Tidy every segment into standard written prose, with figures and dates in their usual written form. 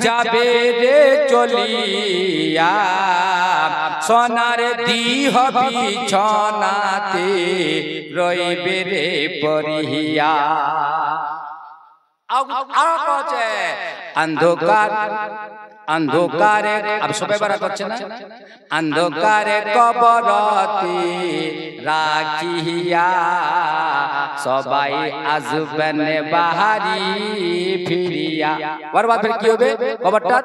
যাবে রে চলিয়া সোনার দিহ বিছনাতে রইবে রে পরিহিয়া। অন্ধকার অন্ধকারে সবাই বারা করছে না, অন্ধকারে কবরতে রাখিয়া সবাই আসবেন বাহারি ফিরিয়া। বরবাদ ফির কি হবে কবরটা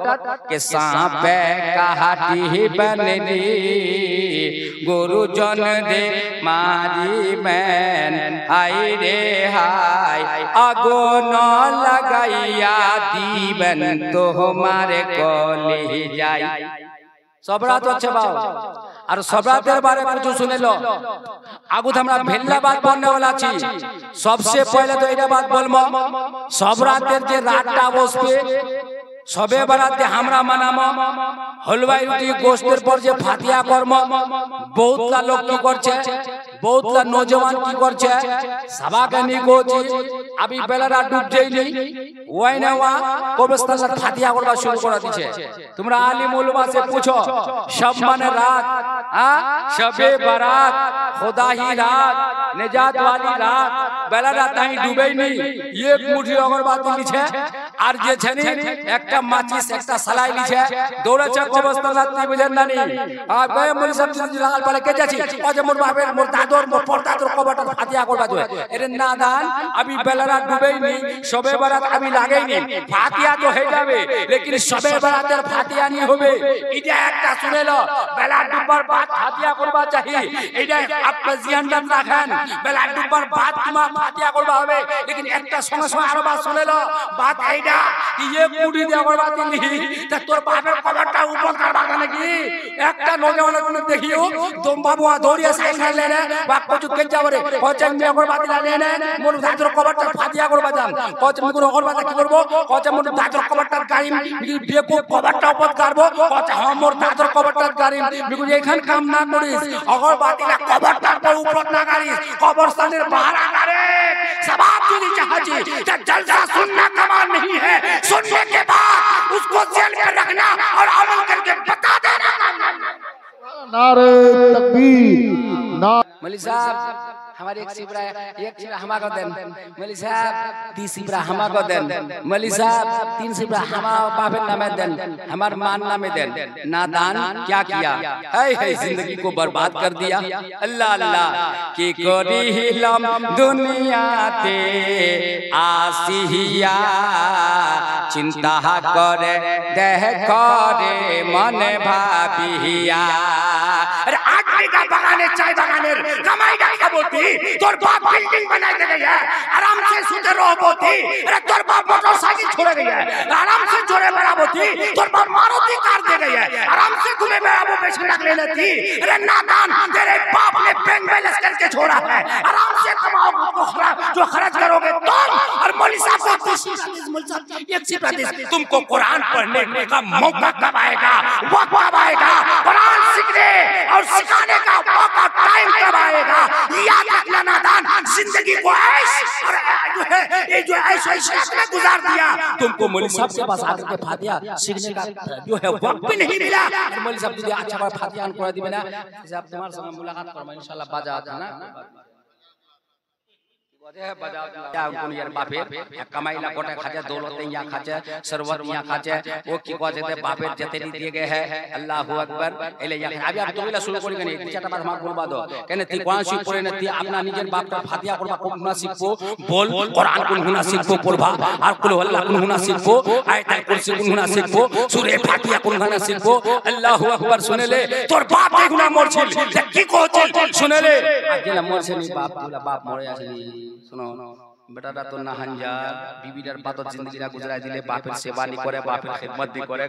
কে সাপে কাটিবেন রে গুরুজন রে মারিবেন হাই রে হাই আগুন লাগাইয়া দিবেন তোমার কলি যাই। सब रात अच्छे बाबू और सब रात बारे में कुछ सुने लो। आगु हमरा भेल्ला बात बोलने वाला छी। सबसे पहले तो ये बात बोलमो सब रात जे रातटा बसबे सबे बाराते हमरा मानामो हलवाई रुटी गोश्तेर पर जे फातिया कर्म बहुत ला लोग की करछे, बहुत ला नौजवान की करछे सभा के निकोची अभी बेलारा डूब जाइनी ওই না ওয়া কবরস্থানের ফাতিহা করবা শুরু করে দিয়েছে। তোমরা আলিম উলামা से पूछो सब माने रात शबे बारात खुदा ही रात निजात वाली रात बेलारा ताई डूबेই নি एक मुट्ठी अगरबाती লিছে আর যে ছনি একটা মাচিস একটা সালাই লিছে দৌড়াছে কবরস্থানের তি বুঝেন না নি আর গয়ে মুলি সাহেব লাল পালে কে যাচ্ছি ওজে মোর বাপের মোর দাদর মোর পরদাদর কবরটা ফাতিহা করবা দে এরে নাদান अभी बेलारा डूबेই নি শবে বারাত আমি লাগেইনি ফাতিহা তো হয়ে যাবে लेकिन শবে বারাতের ফাতিহা নি হবে এটা একটা শুনে লো বেলা ডুববার বাদ ফাতিহা করবা চাই এটা আপনি জিয়ানদার রাখেন বেলা ডুববার বাদ তোমার ফাতিহা করবা হবে लेकिन একটা সঙ্গে সঙ্গে আরো বাত শুনে লো বাত এইটা কি এক মুড়ি দিয়ে করবা তুমি তা তোর বাপের কবরটা উপর করবা নাকি একটা নজওয়ানের জন্য দেখিও দম বাবুয়া দৌড়িয়ে সাইকেল লেনে বাপ কচু কে যাবরে কচম মে করবা দিলা লেনে মোর দাদর কবরটা ফাতিহা করবা যান কচম গুলো করবা কি করব কচম মোর দাদর কবরটার গাড়ি বিয়েকো কবরটা উপর করব কচম মোর দাদর কবরটার গাড়ি বিকু এখান কাম না করিস অগরবাতিলা কবরটার উপর না গাড়িস কবরস্থানের পাহারা করে सवाब যদি চাহাছি তা जलसा सुनना कमाल नहीं है सुनने के बाद उसको जेल में रखना और अमल करके बता देना। नारे तकबीर ना मौलवी साहब हमारे एक सिबरा हमा को देन मौलवी साहब 30 सिबरा हमा को देन मौलवी साहब 3 सिबरा हमा बापे नामे देन हमार मान नामे देन नादान क्या किया है जिंदगी को बर्बाद कर दिया। अल्लाह अल्लाह की करी हिलम दुनियाते आसिया चिंता करे देह करे मन भाबिया। अरे का बगाने चाय बगाने कमाई का बोती तोर बाप बिल्डिंग बनाई दे गई है आराम से सुते रहो बोती। अरे तोर बाप मोटरसाइकिल छोड़ गई है आराम से जोड़े बड़ा बोती तोर बाप मारुति कार दे गई है आराम से घूमे बेड़ा वो पेश रख लेने थी। अरे नादान तेरे बाप ने बैंक बैलेंस करके छोड़ा है आराम से कमाओ जो खर्च करोगे तुम और मौलवी साहब को एक सिर्फ तुमको कुरान पढ़ने का मौका कब आएगा वक्त कब आएगा कुरान सीखने और सिखाने का मौका टाइम कब आएगा याद रखना नादान जिंदगी को ऐश और ये जो ऐश में गुजार दिया तुमको मौलवी साहब के पास आकर के फातिहा सीखने का जो है वक्त भी नहीं मिला। मौलवी साहब जी अच्छा बार फातिहा कर दिबे ना जब तुम्हारे संग मुलाकात करब इंशाल्लाह बाजा आता ना कमाईला गोटे खाचे दौलत यहाँ खाचे सरवत यहाँ खाचे वो की कहते बापेर जतेनी दिए गए है अल्लाहु अकबर एले अभी आप तुमिला शुरू करी गनी एक चारटा बात मार बोलबा दो केने ती कुरान शिख पढ़े ने ती अपना निजेर बाप का फातिहा करबा कोन गुना शिखबो बोल कुरान कोन गुना शिखबो पढ़बा और कुल अल्लाह कोन गुना शिखबो आयत कुर्सी कोन गुना शिखबो सूरे फातिहा कोन गुना शिखबो अल्लाहु अकबर सुने ले तोर बाप के गुना मोरछिल की कहछिल सुने ले अकेला मोरछिल बाप तुला बाप मरे आछिल सुनो बेटारा तो ना हंजार बीबीदार बात जिंदगी ना गुजराय दिले बापेर सेवा नी करे बापेर खिदमत नी करे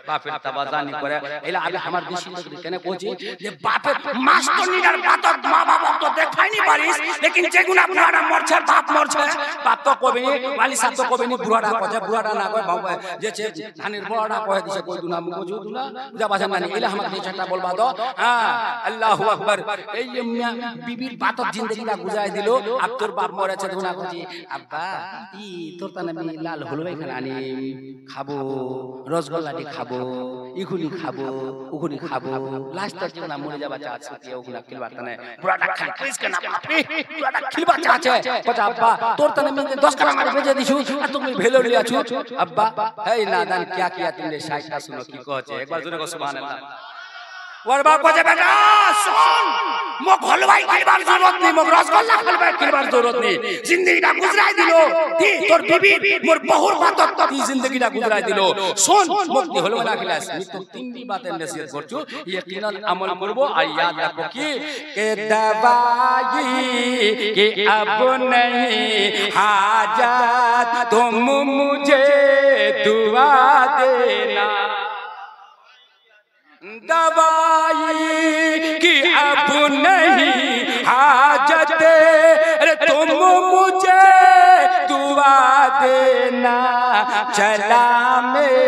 बापेर तवाजा नी करे एला आगे हमार देश केने कोची जे बापेर मास्टर नीडार बात मां बाप तो देखाई नी पारिस लेकिन जे गुना बुढ़ाड़ा मरछे बाप तो कोबे वाली साहब तो कोबे नी बुढ़ाड़ा कहे बुढ़ाड़ा ना कहे बाबा जे छे धानेर बुढ़ाड़ा कहे दिसे कोई दुना मुको जो दुना बुझा बाजा ना एला हमार देश छटा बोलबा दो हां अल्लाहु अकबर ए बीबीर बात जिंदगी ना गुजराय दिलो अब तोर बाप मरे छे दुना कोची আব্বা ই তোর তানে আমি লাল হলুয়াই খানা আনি খাবো রসগোল্লাটি খাবো ইখুনি খাবো উখুনি খাবো লাস্ট তক না মরে যাবা চা আছে ওগুলা খিলবার তানে পুরাটা খালি প্লিজ কেন বাপরে পুরাটা খিলবার চা আছে কথা আব্বা তোর তানে আমি 10 টাকা মারি বেচে দিছু আর তুমি ভেলো লিয়াছু আব্বা হেই নাদান क्या किया तुमने शायद सुनो की कहছে একবার জোরে কও সুবহানাল্লাহ ওর বাপ কইছে বেটা শুন মো হলওয়াই খাইবার জরুরত নেই মো রসগোল্লা খাইবার জরুরত নেই জিন্দেগিটা গুজরাই দিলো তি তোর বিবি মোর বহুর বাতত তি জিন্দেগিটা গুজরাই দিলো শুন মুক্তি হলওয়া না খিলাস মি তো তিনটি বাতের নসিহত করছু ইয়াকিনান আমল করব আর याद রাখো কি কে দवाई कि अब नहीं हाजत तुम मुझे दुआ देना दवाई की अब नहीं हाजत अरे तुम मुझे दुआ देना चला में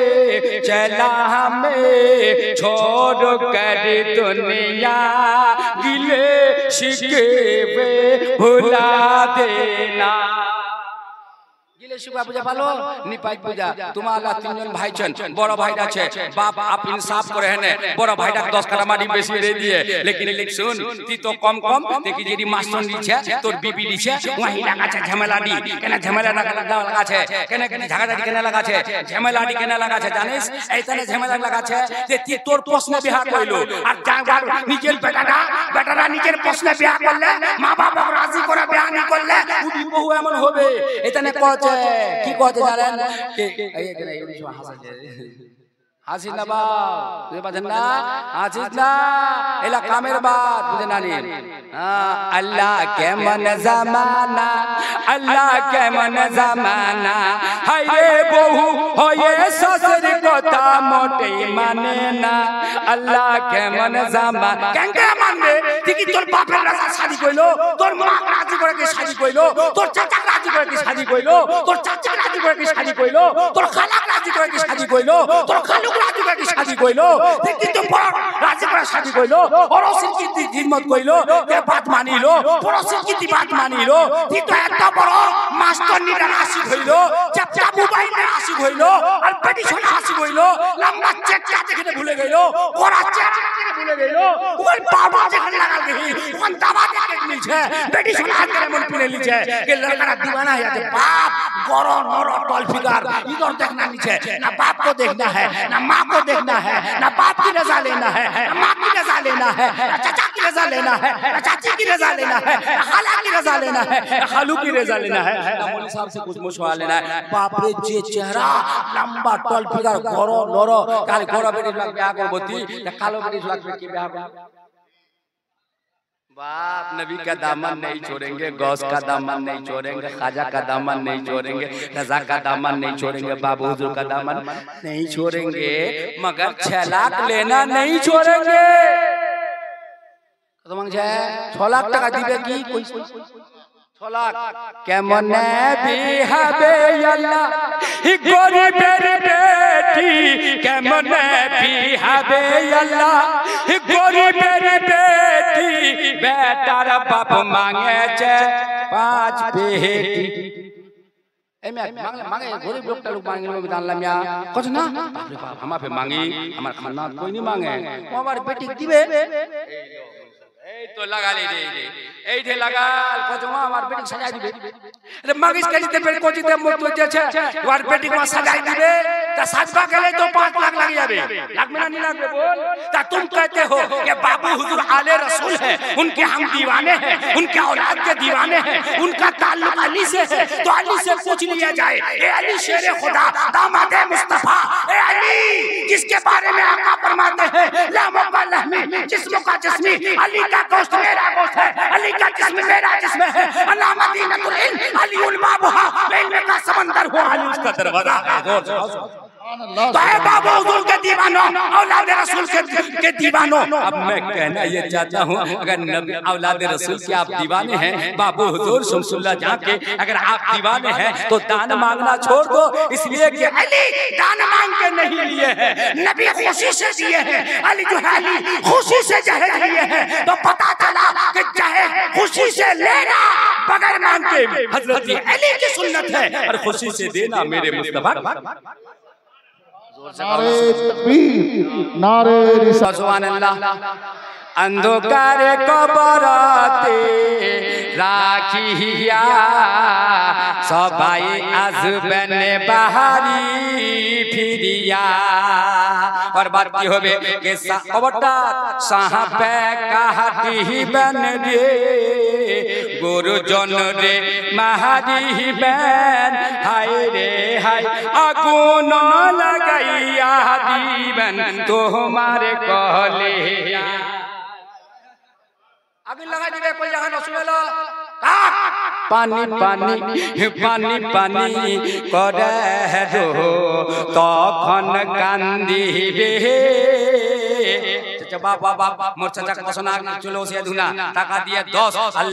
छोड़ कर दुनिया गिले शिकवे भुला देना गिले शिकवा पूजा पालो निपाई पूजा तुम्हारा तीनजन भाई छन बड़ भाईटा छे बाप आप इंसाफ करे है ने बड़ भाईटा 10 काटा माटी बेसी दे दिए लेकिन सुन ती तो कम देखि जेडी मास्टर नी छे तोर बीबी नी छे वही लगा छे झमेलाडी केना झमेला लगा छे केना झगड़ाडी केना लगा छे झमेलाडी केना लगा छे जानिस ऐतने झमेला लगा छे जे ती तोर प्रश्न बियाह कइलो আর জাগার নিজের বেটারা নিজের প্রশ্ন বিয়াহ করলে মা বাবা রাজি করে বিয়াহ নি করলে উদি বহু এমন হবে এতনে কচ্ছে কি কচ্ছে জানেন এই এখানে হাসছে হাসিস না বাপ তুই বাজেন না হাসিস না এলা কামের বাত বুঝে না নি আল্লাহ কেমন জামানা আল্লাহ কেমন জামানা হায় রে বহু হয়ে শ্বশুর কথা মোটেই মানে না আল্লাহ কেমন জামানা কেঙ্গে মানবে তুই কি তোর বাপের রাজা শাদি কইলো তোর মা রাজি করে কি শাদি কইলো তোর চাচা রাজি করে কি শাদি কইলো তোর চাচা রাজি করে কি শাদি কইলো তোর খালা রাজি করে কি শাদি কইলো তোর খালু রাজি করে কি শাদি কইলো তুই তো বড় রাজি করে শাদি কইলো পড়োশির কি হিম্মত কইলো কে বাত মানিলো পড়োশির কি বাত মানিলো তুই তো একটা বড় মাস্টার নিটা রাশি হইলো চাপটা মোবাইলে রাশি হইলো আর পেটিশন রাশি হইলো লম্বা চেকটা দেখে ভুলে গেলো ওরা চেকটা দেখে ভুলে গেলো ওই বাবা যেখানে লাগাল গই কোন দাবা দেখে নিছে পেটিশন হাত করে মন পিনে লিছে কে লড়কারা दीवाना है बाप गरो नरो टॉल फिगर इधर देखना नीचे ना बाप को देखना है ना माँ को देखना है ना बाप की रजा लेना है ना माँ की रजा लेना है ना चाचा की रजा लेना है ना चाची की रजा लेना है ना खाला की रजा लेना है ना खालू की रजा लेना है ना मौलवी साहब से कुछ मुशवा लेना है बाप रे जे चेहरा लंबा टॉल फिगर गरो नरो काल गरो बेटी लाग ब्याह करबती ना कालो बेटी लाग की ब्याह बाप नबी का दामन नहीं छोड़ेंगे गौस का दामन नहीं छोड़ेंगे खाजा का दामन नहीं छोड़ेंगे रजा का दामन नहीं छोड़ेंगे बाबू हुजूर का दामन नहीं छोड़ेंगे मगर 6 लाख लेना नहीं छोड़ेंगे तो मांग जाए 6 लाख टका दिबे की कोई 6 लाख केमने बिहाबे अल्लाह ही गरीबेर बेटी केमने बिहाबे अल्लाह ही गरीबेर बेटी बेटार बाप मांगे छे 5 बेटी एमे मांगे गरीब लोग लोग मांगे में जानला मिया कुछ ना बाप रे बाप हमा पे मांगी हमार खाना कोई नहीं मांगे हमार बेटी दिबे এই তো লাগালে রে এই ঢে লাগাল কজমা আমার বেটি সাজাই দিবে আরে মাগিস কালিতে পেট কোচিতে মত হইছে ওর বেটি को सजाई दिबे ता साजबा गेले तो 5 लाख लग जाबे लाख में नहीं लागबे बोल ता तुम कहते हो कि बाबू हुजूर आले रसूल है उनके हम दीवाने हैं उनके औलाद के दीवाने हैं उनका ताल्लुक अली से है तो अली से पूछ लिया जाए ए अली शेर खुदा दामाद मुस्तफा ए अली जिसके बारे में आका फरमाते हैं लामो का लहमी जिस्म का जिस्मी अली का गोश्त मेरा गोश्त है अली का जिस्म मेरा जिस्म है अला मदीनतुल इल्म अली उल बाबुहा इल्म का समंदर हो अली उसका दरवाजा है तो है बाबू हुजूर के दीवानों औलाद रसूल के दीवानों अब मैं कहना ये चाहता हूँ अगर नबी औलाद रसूल के आप दीवाने हैं बाबू हुजूर शमसुल्लाह जहाँ के अगर आप दीवाने हैं तो दान मांगना छोड़ दो इसलिए कि अली दान मांग के नहीं लिए हैं नबी खुशी से दिए हैं अली जो है अली खुशी से जहेज लिए हैं तो पता चला कि जहेज खुशी से लेना बगैर मांगे हजरत अली की सुन्नत है और खुशी से देना मेरे मुस्तफा। नारे तकबीर नारे रिसालत। सुभान अल्लाह। अंधकारे कबरते राखिया सबाई आजबन बाहरी फिरिया। और बात की होबे के कबरटा साहाबे काहाटी बन रे गुरुजन रे महारी बन हाय रे हाय आগুন लगाइया दीवन तुम्हारे कहले आगे लगा दिबे कोई यहाँ न सुनेला पानी पानी पानी पानी करे दो तखन कांदिबे। बाबा मोर चाचा पसना चलो से धुना टाका दिए 10